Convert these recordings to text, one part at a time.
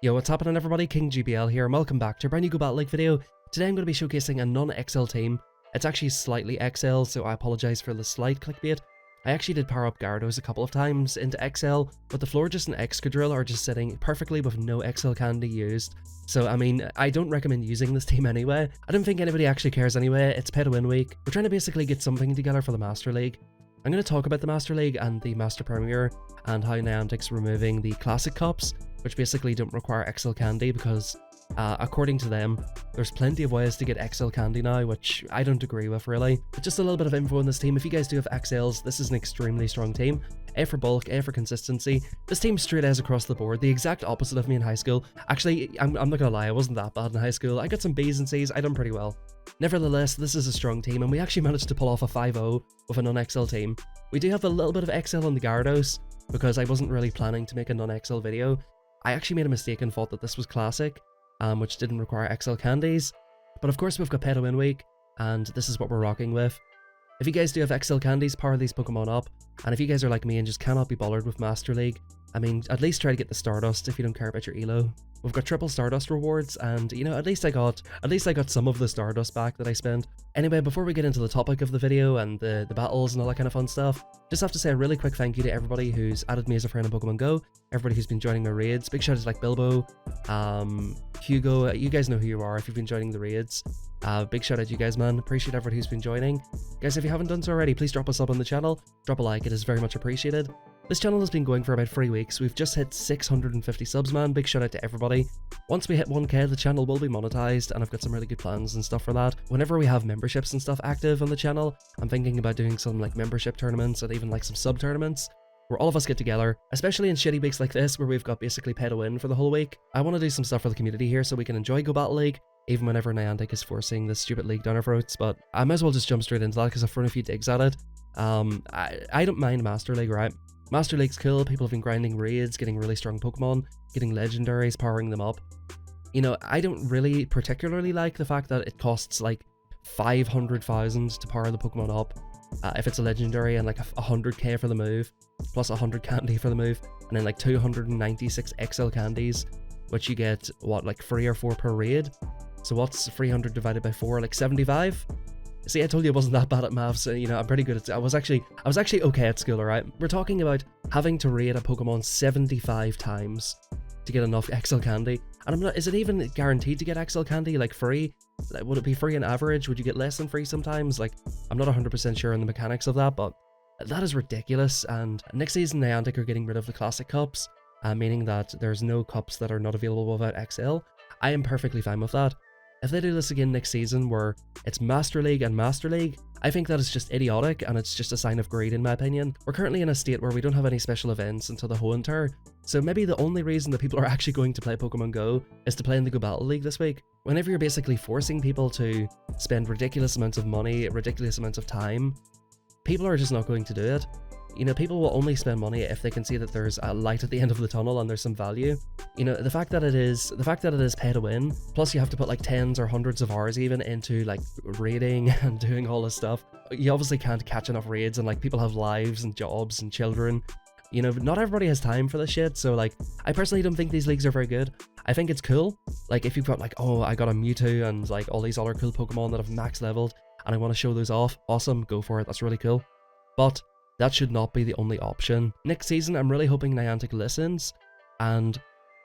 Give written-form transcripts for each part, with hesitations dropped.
Yo, what's happening everybody? King GBL here and welcome back to a brand new Go Battle League video. Today I'm going to be showcasing a non-XL team. It's actually slightly XL, so I apologise for the slight clickbait. I actually did power up Gyarados a couple of times into XL, but the Florges and Excadrill are just sitting perfectly with no XL candy used. So I mean, I don't recommend using this team anyway. I don't think anybody actually cares anyway. It's pay to win week. We're trying to basically get something together for the Master League. I'm going to talk about the Master League and the Master Premier and how Niantic's removing the Classic Cups, which basically don't require XL candy because, according to them, there's plenty of ways to get XL candy now, which I don't agree with really. But just a little bit of info on this team. If you guys do have XLs, this is an extremely strong team. A for bulk, A for consistency. This team's straight A's across the board, the exact opposite of me in high school. Actually, I'm not gonna lie, I wasn't that bad in high school. I got some B's and C's, I done pretty well. Nevertheless, this is a strong team, and we actually managed to pull off a 5-0 with a non-XL team. We do have a little bit of XL on the Gyarados, because I wasn't really planning to make a non-XL video. I actually made a mistake and thought that this was Classic, which didn't require XL candies. But of course we've got pay to win week, and this is what we're rocking with. If you guys do have XL candies, power these Pokemon up. And if you guys are like me and just cannot be bothered with Master League, I mean, at least try to get the Stardust if you don't care about your ELO. We've got triple Stardust rewards, and you know, at least I got some of the Stardust back that I spent. Anyway, before we get into the topic of the video and the battles and all that kind of fun stuff, just have to say a really quick thank you to everybody who's added me as a friend in Pokemon Go, everybody who's been joining my raids. Big shout out to like Bilbo, Hugo, you guys know who you are if you've been joining the raids. Big shout out to you guys, man. Appreciate everybody who's been joining. Guys, if you haven't done so already, please drop a sub on the channel, drop a like, it is very much appreciated. This channel has been going for about 3 weeks. We've just hit 650 subs, man. Big shout out to everybody. Once we hit 1k, the channel will be monetized, and I've got some really good plans and stuff for that. Whenever we have memberships and stuff active on the channel, I'm thinking about doing some like membership tournaments and even like some sub tournaments where all of us get together, especially in shitty weeks like this where we've got basically pay to win for the whole week. I want to do some stuff for the community here so we can enjoy Go Battle League, even whenever Niantic is forcing this stupid league down our throats, but I might as well just jump straight into that because I've thrown a few digs at it. I don't mind Master League, right? Master League's cool, people have been grinding raids, getting really strong Pokemon, getting legendaries, powering them up. You know, I don't really particularly like the fact that it costs like 500,000 to power the Pokemon up if it's a legendary, and like 100k for the move, plus 100 candy for the move, and then like 296 XL candies, which you get, what, like 3 or 4 per raid? So what's 300 divided by 4, like 75? See, I told you I wasn't that bad at maths, you know, I'm pretty good at I was actually okay at school, alright? We're talking about having to raid a Pokemon 75 times to get enough XL candy. And I'm not, is it even guaranteed to get XL candy, like free? Like, would it be free on average? Would you get less than free sometimes? Like, I'm not 100% sure on the mechanics of that, but that is ridiculous. And next season, Niantic are getting rid of the Classic Cups, meaning that there's no cups that are not available without XL. I am perfectly fine with that. If they do this again next season where it's Master League and Master League, I think that is just idiotic and it's just a sign of greed in my opinion. We're currently in a state where we don't have any special events until the Hoenn, so maybe the only reason that people are actually going to play Pokemon Go is to play in the Go Battle League this week. Whenever you're basically forcing people to spend ridiculous amounts of money, ridiculous amounts of time, people are just not going to do it. You know, people will only spend money if they can see that there's a light at the end of the tunnel and there's some value. You know, the fact that it is pay to win, plus you have to put like tens or hundreds of hours even into like raiding and doing all this stuff. You obviously can't catch enough raids, and like people have lives and jobs and children. You know, not everybody has time for this shit, so like, I personally don't think these leagues are very good. I think it's cool, like if you've got like, oh, I got a Mewtwo and like all these other cool Pokemon that have max leveled and I want to show those off, awesome, go for it, that's really cool. But that should not be the only option. Next season, I'm really hoping Niantic listens, and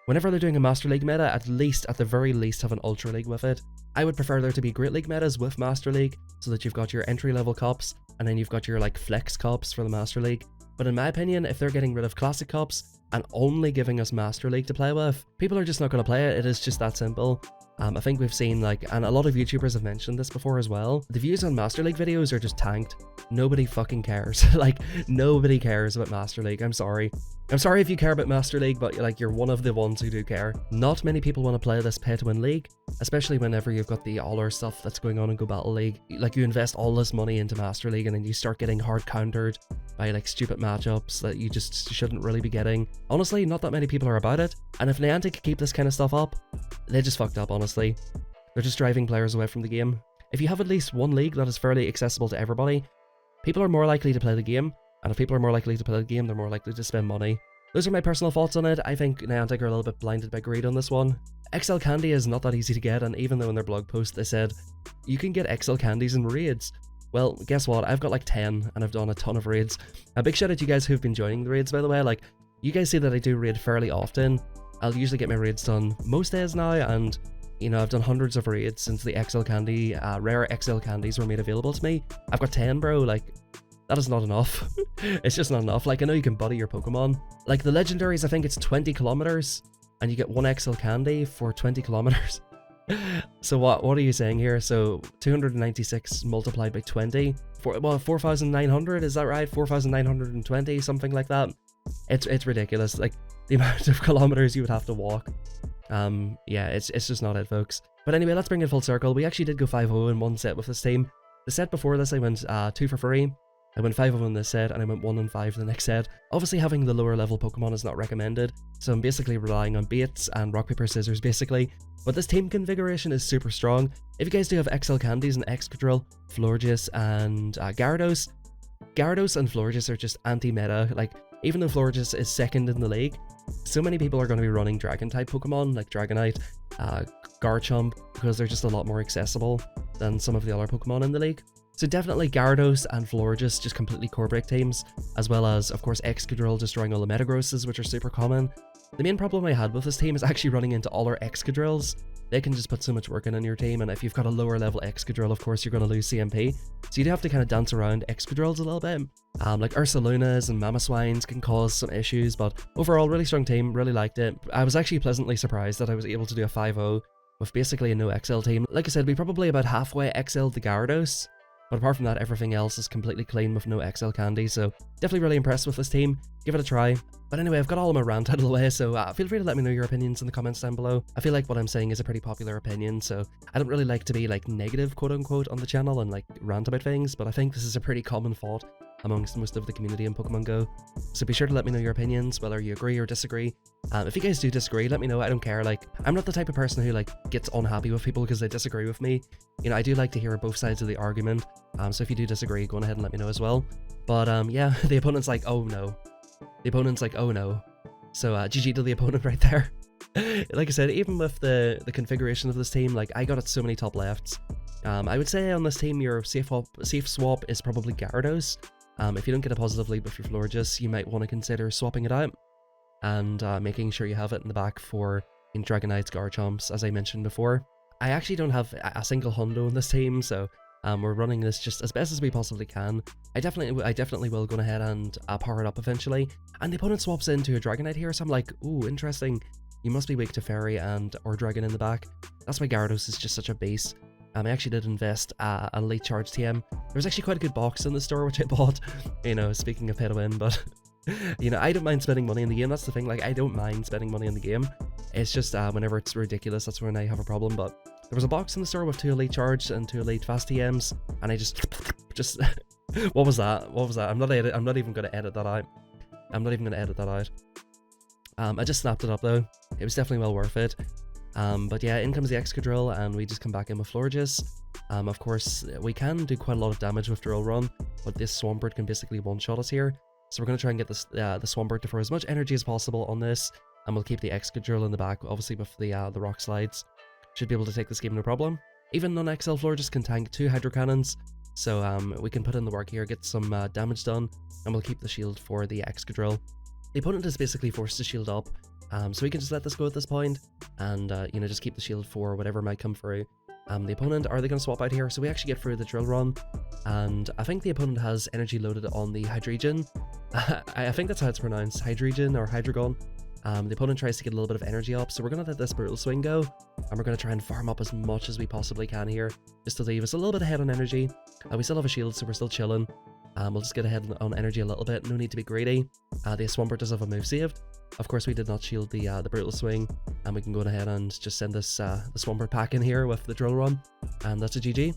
whenever they're doing a Master League meta, at the very least, have an Ultra League with it. I would prefer there to be Great League metas with Master League, so that you've got your entry-level cups, and then you've got your like flex cups for the Master League. But in my opinion, if they're getting rid of Classic Cups and only giving us Master League to play with, people are just not going to play it. It is just that simple. I think we've seen like, and a lot of YouTubers have mentioned this before as well, the views on Master League videos are just tanked. Nobody fucking cares. Like, nobody cares about Master League. I'm sorry if you care about Master League, but like, you're one of the ones who do care. Not many people want to play this pay to win league, especially whenever you've got the all or stuff that's going on in Go Battle League. Like, you invest all this money into Master League and then you start getting hard countered by like stupid matchups that you just shouldn't really be getting. Honestly, not that many people are about it, and if Niantic keep this kind of stuff up, they just fucked up, honestly. They're just driving players away from the game. If you have at least one league that is fairly accessible to everybody, people are more likely to play the game, and if people are more likely to play the game, they're more likely to spend money. those are my personal thoughts on it. I think Niantic are a little bit blinded by greed on this one. XL Candy is not that easy to get, and even though in their blog post they said, you can get XL Candies in raids. Well, guess what? I've got like 10, and I've done a ton of raids. A big shout out to you guys who've been joining the raids, by the way. Like, you guys see that I do raid fairly often. I'll usually get my raids done most days now, and you know, I've done hundreds of raids since the XL Candy, rare XL Candies were made available to me. I've got 10, bro. Like, that is not enough. It's just not enough. Like, I know you can buddy your Pokemon. Like, the legendaries, I think it's 20 kilometers, and you get 1 XL Candy for 20 kilometers. So what are you saying here? So 296 multiplied by 20, 4,900, is that right? 4,920, something like that. It's ridiculous. Like, the amount of kilometers you would have to walk. Yeah, it's just not it, folks. But anyway, let's bring it full circle. We actually did go 5-0 in one set with this team. The set before this, I went 2 for free. I went 5-0 in this set, and I went 1-5 the next set. Obviously, having the lower level Pokemon is not recommended, so I'm basically relying on baits and rock, paper, scissors, basically. But this team configuration is super strong. If you guys do have XL Candies and Excadrill, Florges, and Gyarados and Florges are just anti-meta. Like, even though Florges is second in the league, so many people are going to be running Dragon-type Pokemon, like Dragonite, Garchomp, because they're just a lot more accessible than some of the other Pokemon in the league. So definitely Gyarados and Florges, just completely core break teams, as well as, of course, Excadrill destroying all the Metagrosses, which are super common. The main problem I had with this team is actually running into all our Excadrills. They can just put so much work in on your team, and if you've got a lower level Excadrill, of course, you're going to lose CMP. So you do have to kind of dance around Excadrills a little bit. Like Ursalunas and Mamoswines can cause some issues, but overall, really strong team, really liked it. I was actually pleasantly surprised that I was able to do a 5-0 with basically a no XL team. Like I said, we probably about halfway XL'd the Gyarados. But apart from that, everything else is completely clean with no XL Candy, so definitely really impressed with this team. Give it a try. But anyway, I've got all of my rant out of the way, so feel free to let me know your opinions in the comments down below. I feel like what I'm saying is a pretty popular opinion, so I don't really like to be like negative, quote unquote, on the channel and like rant about things, but I think this is a pretty common thought amongst most of the community in Pokemon Go. So be sure to let me know your opinions, whether you agree or disagree. If you guys do disagree, let me know. I don't care. Like, I'm not the type of person who like gets unhappy with people because they disagree with me. You know, I do like to hear both sides of the argument. So if you do disagree, go on ahead and let me know as well. But yeah, the opponent's like, oh no. The opponent's like, oh no. So GG to the opponent right there. Like I said, even with the configuration of this team, like, I got it so many top lefts. I would say on this team, your safe swap is probably Gyarados. If you don't get a positive lead with your Florges, you might want to consider swapping it out and making sure you have it in the back for Dragonites, Garchomps, as I mentioned before. I actually don't have a single hundo in this team, so we're running this just as best as we possibly can. I definitely will go ahead and power it up eventually. And the opponent swaps into a Dragonite here, so I'm like, ooh, interesting. You must be weak to Fairy or Dragon in the back. That's why Gyarados is just such a base. I actually did invest a late charge TM. There was actually quite a good box in the store which I bought, you know, speaking of pay to win, but you know, I don't mind spending money in the game. That's the thing, like, I don't mind spending money in the game. It's just whenever it's ridiculous, that's when I have a problem. But there was a box in the store with 2 elite charge and 2 elite fast TMs, and I just what was that? I'm not even gonna edit that out. I just snapped it up though. It was definitely well worth it. But yeah, in comes the Excadrill, and we just come back in with Florges. Of course, we can do quite a lot of damage with Drill Run, but this Swampert can basically one-shot us here. So we're going to try and get this, the Swampert to throw as much energy as possible on this, and we'll keep the Excadrill in the back, obviously with the Rock Slides. Should be able to take this game no problem. Even non-XL Florges can tank 2 Hydro Cannons, so we can put in the work here, get some damage done, and we'll keep the shield for the Excadrill. The opponent is basically forced to shield up, so we can just let this go at this point, and you know, just keep the shield for whatever might come through. The opponent, are they going to swap out here? So we actually get through the Drill Run, and I think the opponent has energy loaded on the Hydreigon. I think that's how it's pronounced, Hydreigon or Hydreigon. The opponent tries to get a little bit of energy up, so we're going to let this Brutal Swing go, and we're going to try and farm up as much as we possibly can here, just to leave us a little bit ahead on energy. We still have a shield, so we're still chilling. We'll just get ahead on energy a little bit, no need to be greedy. The Swampert does have a move saved. Of course, we did not shield the Brutal Swing, and we can go ahead and just send this the Swampert pack in here with the Drill Run, and that's a GG.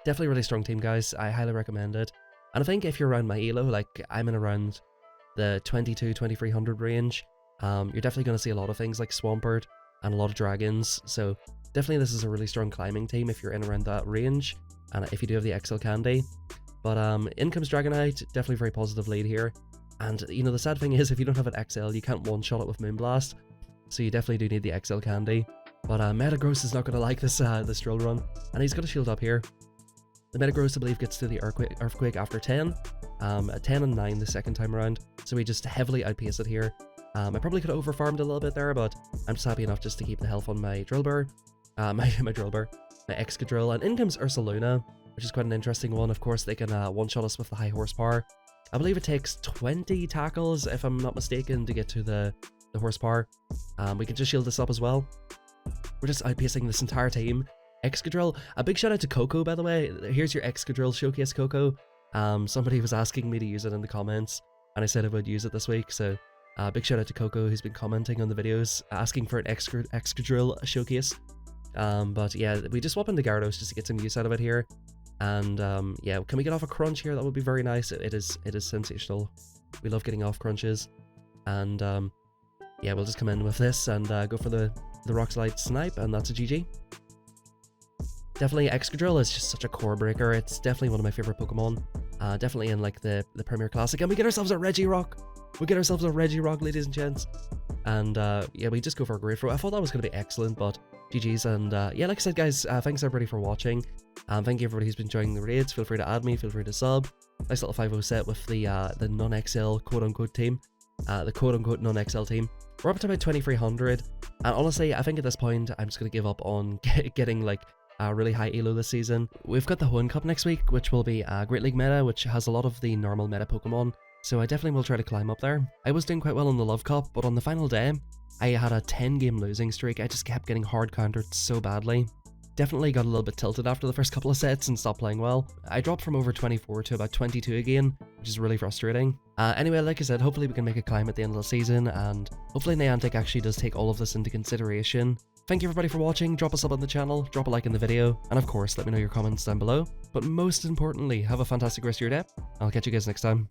Definitely a really strong team, guys. I highly recommend it. And I think if you're around my elo, like I'm in around the 2200-2300 range, you're definitely going to see a lot of things like Swampert and a lot of dragons. So definitely this is a really strong climbing team if you're in around that range, and if you do have the XL Candy. But in comes Dragonite, definitely very positive lead here. And, you know, the sad thing is, if you don't have an XL, you can't one-shot it with Moonblast. So you definitely do need the XL candy. But Metagross is not going to like this this drill run. And he's got a shield up here. The Metagross, I believe, gets to the Earthquake after 10. 10 and 9 the second time around. So we just heavily outpaced it here. I probably could have overfarmed a little bit there, but I'm just happy enough just to keep the health on my Drillbur. My Drillbur. My Excadrill. And in comes Ursaluna, which is quite an interesting one. Of course, they can one-shot us with the high horsepower. I believe it takes 20 tackles, if I'm not mistaken, to get to the horsepower. We can just shield this up as well. We're just outpacing this entire team. Excadrill. A big shout out to Coco, by the way. Here's your Excadrill showcase, Coco. Somebody was asking me to use it in the comments, and I said I would use it this week, so big shout out to Coco, who's been commenting on the videos, asking for an Excadrill showcase. But yeah, we just swap into Gyarados just to get some use out of it here. And yeah, can we get off a crunch here? That would be very nice. It is sensational. We love getting off crunches. And yeah, we'll just come in with this and go for the Rock Slide Snipe, and that's a GG. Definitely Excadrill is just such a core breaker. It's definitely one of my favorite Pokemon. Definitely in like the Premier Classic. And we get ourselves a Regirock. We get ourselves a Regirock, ladies and gents. And yeah, we just go for a Great Throw. I thought that was going to be excellent, but GG's. And yeah, like I said, guys, thanks everybody for watching. Thank you everybody who's been enjoying the raids. Feel free to add me, feel free to sub. Nice little 5-0 set with the non-XL quote-unquote team. The quote-unquote non-XL team. We're up to about 2300. And honestly, I think at this point, I'm just going to give up on getting like a really high elo this season. We've got the Hoenn Cup next week, which will be a Great League meta, which has a lot of the normal meta Pokemon. So I definitely will try to climb up there. I was doing quite well in the Love Cup, but on the final day, I had a 10-game losing streak. I just kept getting hard countered so badly. Definitely got a little bit tilted after the first couple of sets and stopped playing well. I dropped from over 24 to about 22 again, which is really frustrating. Anyway, like I said, hopefully we can make a climb at the end of the season, and hopefully Niantic actually does take all of this into consideration. Thank you everybody for watching. Drop a sub on the channel, drop a like in the video, and of course let me know your comments down below. But most importantly, have a fantastic rest of your day. I'll catch you guys next time.